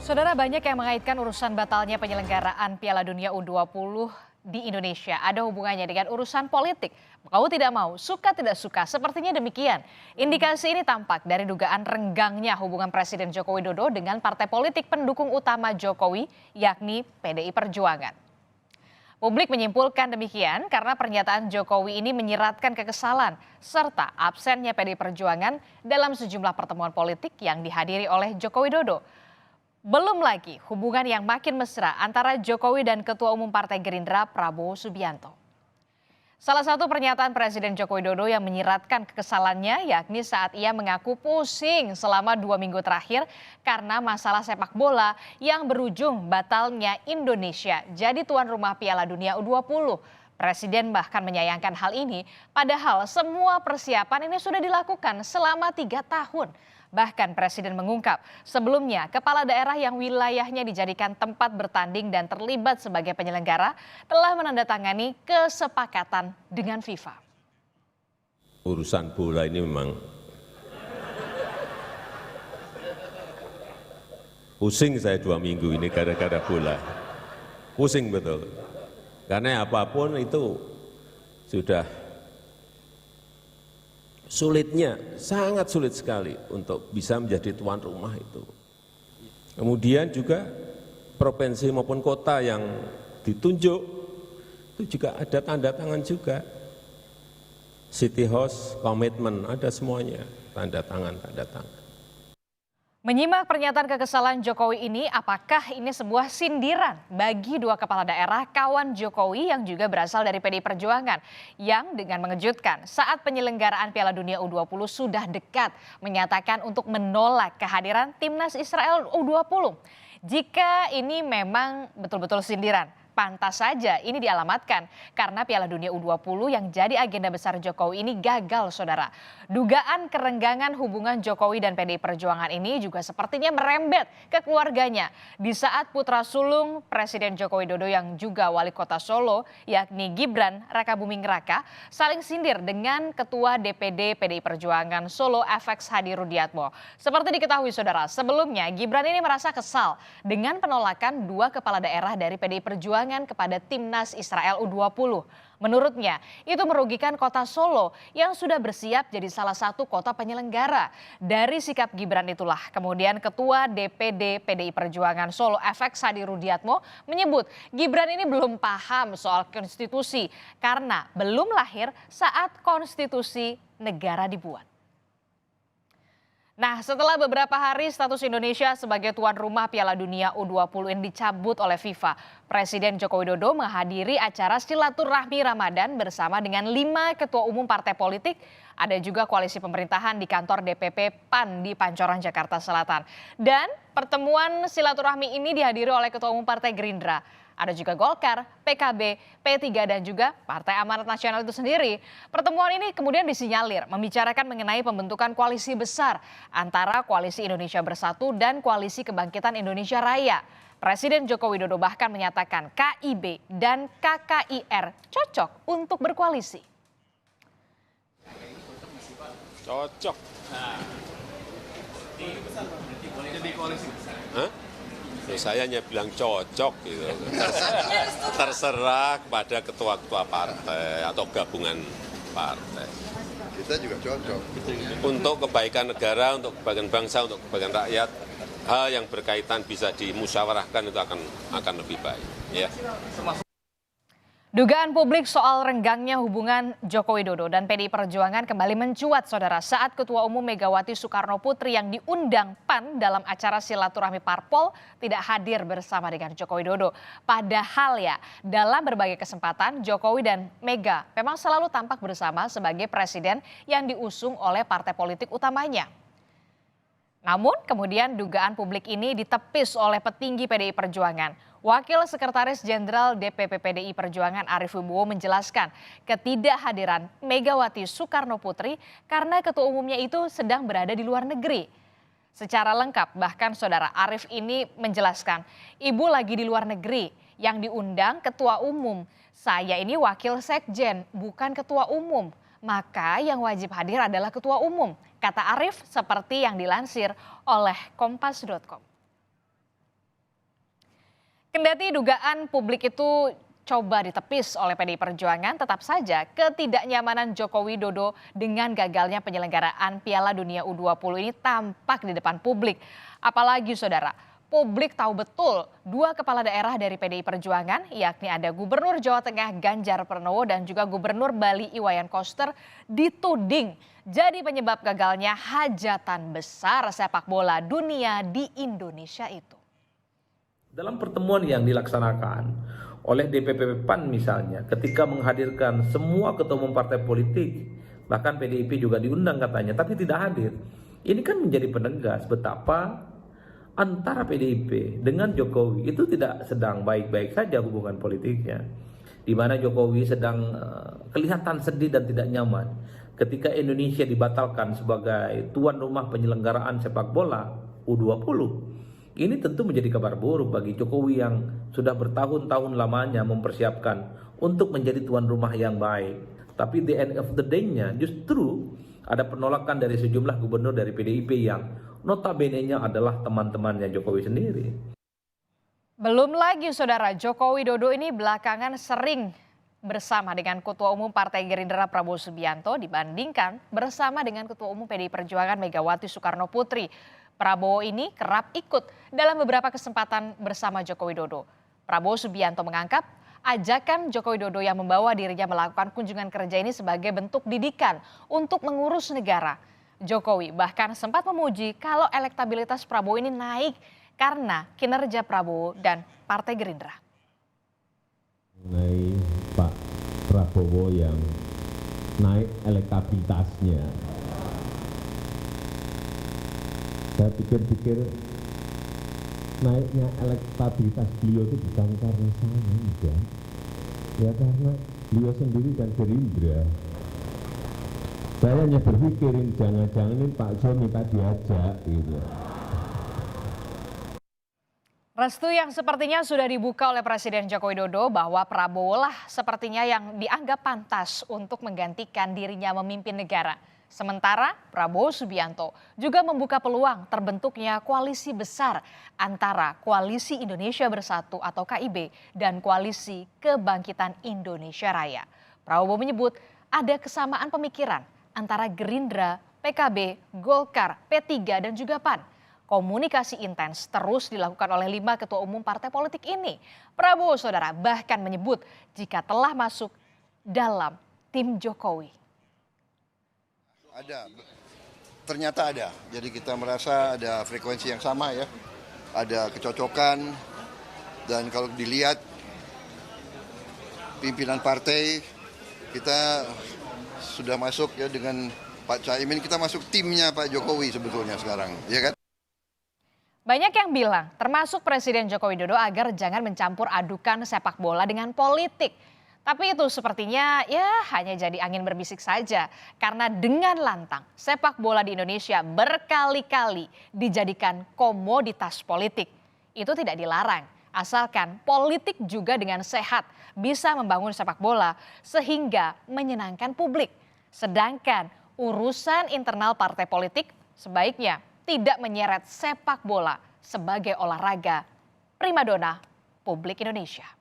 Saudara, banyak yang mengaitkan urusan batalnya penyelenggaraan Piala Dunia U20 di Indonesia ada hubungannya dengan urusan politik. Mau tidak mau, suka tidak suka, sepertinya demikian. Indikasi ini tampak dari dugaan renggangnya hubungan Presiden Joko Widodo dengan partai politik pendukung utama Jokowi, yakni PDI Perjuangan. Publik menyimpulkan demikian karena pernyataan Jokowi ini menyiratkan kekesalan serta absennya PDI Perjuangan dalam sejumlah pertemuan politik yang dihadiri oleh Joko Widodo. Belum lagi hubungan yang makin mesra antara Jokowi dan Ketua Umum Partai Gerindra Prabowo Subianto. Salah satu pernyataan Presiden Joko Widodo yang menyiratkan kekesalannya yakni saat ia mengaku pusing selama 2 minggu terakhir karena masalah sepak bola yang berujung batalnya Indonesia jadi tuan rumah Piala Dunia U20. Presiden bahkan menyayangkan hal ini, padahal semua persiapan ini sudah dilakukan selama 3 tahun. Bahkan Presiden mengungkap sebelumnya kepala daerah yang wilayahnya dijadikan tempat bertanding dan terlibat sebagai penyelenggara telah menandatangani kesepakatan dengan FIFA. Urusan bola ini memang pusing saya 2 minggu ini gara-gara bola. Pusing betul. Karena apapun itu sudah sulitnya, sangat sulit sekali untuk bisa menjadi tuan rumah itu. Kemudian juga provinsi maupun kota yang ditunjuk itu juga ada tanda tangan juga. City House, komitmen, ada semuanya, tanda tangan. Menyimak pernyataan kekesalan Jokowi ini, apakah ini sebuah sindiran bagi dua kepala daerah kawan Jokowi yang juga berasal dari PDI Perjuangan yang dengan mengejutkan saat penyelenggaraan Piala Dunia U20 sudah dekat menyatakan untuk menolak kehadiran timnas Israel U20. Jika ini memang betul-betul sindiran, pantas saja ini dialamatkan karena Piala Dunia U20 yang jadi agenda besar Jokowi ini gagal, saudara. Dugaan kerenggangan hubungan Jokowi dan PDI Perjuangan ini juga sepertinya merembet ke keluarganya. Di saat putra sulung Presiden Joko Widodo yang juga wali kota Solo, yakni Gibran Rakabuming Raka, saling sindir dengan Ketua DPD PDI Perjuangan Solo FX Hadi Rudiatmo. Seperti diketahui, saudara, sebelumnya Gibran ini merasa kesal dengan penolakan dua kepala daerah dari PDI Perjuangan kepada timnas Israel U20. Menurutnya, itu merugikan kota Solo yang sudah bersiap jadi salah satu kota penyelenggara. Dari sikap Gibran itulah, kemudian Ketua DPD PDI Perjuangan Solo FX Hadi Rudiatmo menyebut Gibran ini belum paham soal konstitusi karena belum lahir saat konstitusi negara dibuat. Nah, setelah beberapa hari status Indonesia sebagai tuan rumah Piala Dunia U20 ini dicabut oleh FIFA, Presiden Joko Widodo menghadiri acara silaturahmi Ramadan bersama dengan 5 ketua umum partai politik. Ada juga koalisi pemerintahan di kantor DPP PAN di Pancoran, Jakarta Selatan. Dan pertemuan silaturahmi ini dihadiri oleh Ketua Umum Partai Gerindra. Ada juga Golkar, PKB, P3 dan juga Partai Amanat Nasional itu sendiri. Pertemuan ini kemudian disinyalir membicarakan mengenai pembentukan koalisi besar antara Koalisi Indonesia Bersatu dan Koalisi Kebangkitan Indonesia Raya. Presiden Joko Widodo bahkan menyatakan KIB dan KKIR cocok untuk berkoalisi. Cocok. Jadi koalisi besar. Hah? Saya hanya bilang cocok gitu. Terserah kepada ketua-ketua partai atau gabungan partai. Kita juga cocok. Untuk kebaikan negara, untuk kebaikan bangsa, untuk kebaikan rakyat, hal yang berkaitan bisa dimusyawarahkan itu akan lebih baik. Ya. Dugaan publik soal renggangnya hubungan Joko Widodo dan PDI Perjuangan kembali mencuat, saudara, saat Ketua Umum Megawati Soekarno Putri yang diundang PAN dalam acara silaturahmi parpol tidak hadir bersama dengan Joko Widodo. Padahal ya, dalam berbagai kesempatan Jokowi dan Mega memang selalu tampak bersama sebagai presiden yang diusung oleh partai politik utamanya. Namun kemudian dugaan publik ini ditepis oleh petinggi PDI Perjuangan. Wakil Sekretaris Jenderal DPP PDI Perjuangan Arief Wibowo menjelaskan ketidakhadiran Megawati Soekarno Putri karena ketua umumnya itu sedang berada di luar negeri. Secara lengkap bahkan saudara Arief ini menjelaskan, ibu lagi di luar negeri yang diundang ketua umum. Saya ini wakil sekjen bukan ketua umum. Maka yang wajib hadir adalah ketua umum, kata Arief seperti yang dilansir oleh Kompas.com. Kendati dugaan publik itu coba ditepis oleh PDI Perjuangan, tetap saja ketidaknyamanan Joko Widodo dengan gagalnya penyelenggaraan Piala Dunia U20 ini tampak di depan publik. Apalagi saudara, publik tahu betul dua kepala daerah dari PDI Perjuangan, yakni ada Gubernur Jawa Tengah Ganjar Pranowo dan juga Gubernur Bali Iwayan Koster dituding jadi penyebab gagalnya hajatan besar sepak bola dunia di Indonesia itu. Dalam pertemuan yang dilaksanakan oleh DPP PAN misalnya, ketika menghadirkan semua ketua umum partai politik, bahkan PDIP juga diundang katanya, tapi tidak hadir. Ini kan menjadi penegas betapa antara PDIP dengan Jokowi itu tidak sedang baik-baik saja hubungan politiknya. Di mana Jokowi sedang kelihatan sedih dan tidak nyaman ketika Indonesia dibatalkan sebagai tuan rumah penyelenggaraan sepak bola U20. Ini tentu menjadi kabar buruk bagi Jokowi yang sudah bertahun-tahun lamanya mempersiapkan untuk menjadi tuan rumah yang baik. Tapi the end of the day-nya justru ada penolakan dari sejumlah gubernur dari PDIP yang notabene-nya adalah teman-temannya Jokowi sendiri. Belum lagi saudara, Joko Widodo ini belakangan sering bersama dengan Ketua Umum Partai Gerindra Prabowo Subianto dibandingkan bersama dengan Ketua Umum PDI Perjuangan Megawati Soekarno Putri. Prabowo ini kerap ikut dalam beberapa kesempatan bersama Joko Widodo. Prabowo Subianto menganggap ajakan Joko Widodo yang membawa dirinya melakukan kunjungan kerja ini sebagai bentuk didikan untuk mengurus negara. Jokowi bahkan sempat memuji kalau elektabilitas Prabowo ini naik karena kinerja Prabowo dan Partai Gerindra. Mengenai Pak Prabowo yang naik elektabilitasnya, saya pikir-pikir naiknya elektabilitas beliau itu bukan karena saya, enggak. Ya karena beliau sendiri dan Gerindra. Saya hanya berpikirin jangan-jangan ini Pak Jo minta diajak gitu. Restu yang sepertinya sudah dibuka oleh Presiden Joko Widodo bahwa Prabowo lah sepertinya yang dianggap pantas untuk menggantikan dirinya memimpin negara. Sementara Prabowo Subianto juga membuka peluang terbentuknya koalisi besar antara Koalisi Indonesia Bersatu atau KIB dan Koalisi Kebangkitan Indonesia Raya. Prabowo menyebut ada kesamaan pemikiran antara Gerindra, PKB, Golkar, P3 dan juga PAN. Komunikasi intens terus dilakukan oleh 5 ketua umum partai politik ini. Prabowo saudara bahkan menyebut jika telah masuk dalam tim Jokowi. Ada, ternyata ada. Jadi kita merasa ada frekuensi yang sama ya, ada kecocokan dan kalau dilihat pimpinan partai kita sudah masuk ya dengan Pak Caimin, kita masuk timnya Pak Jokowi sebetulnya sekarang, ya kan? Banyak yang bilang, termasuk Presiden Joko Widodo agar jangan mencampur adukan sepak bola dengan politik. Tapi itu sepertinya ya hanya jadi angin berbisik saja. Karena dengan lantang sepak bola di Indonesia berkali-kali dijadikan komoditas politik. Itu tidak dilarang, asalkan politik juga dengan sehat bisa membangun sepak bola sehingga menyenangkan publik. Sedangkan urusan internal partai politik sebaiknya tidak menyeret sepak bola sebagai olahraga primadona publik Indonesia.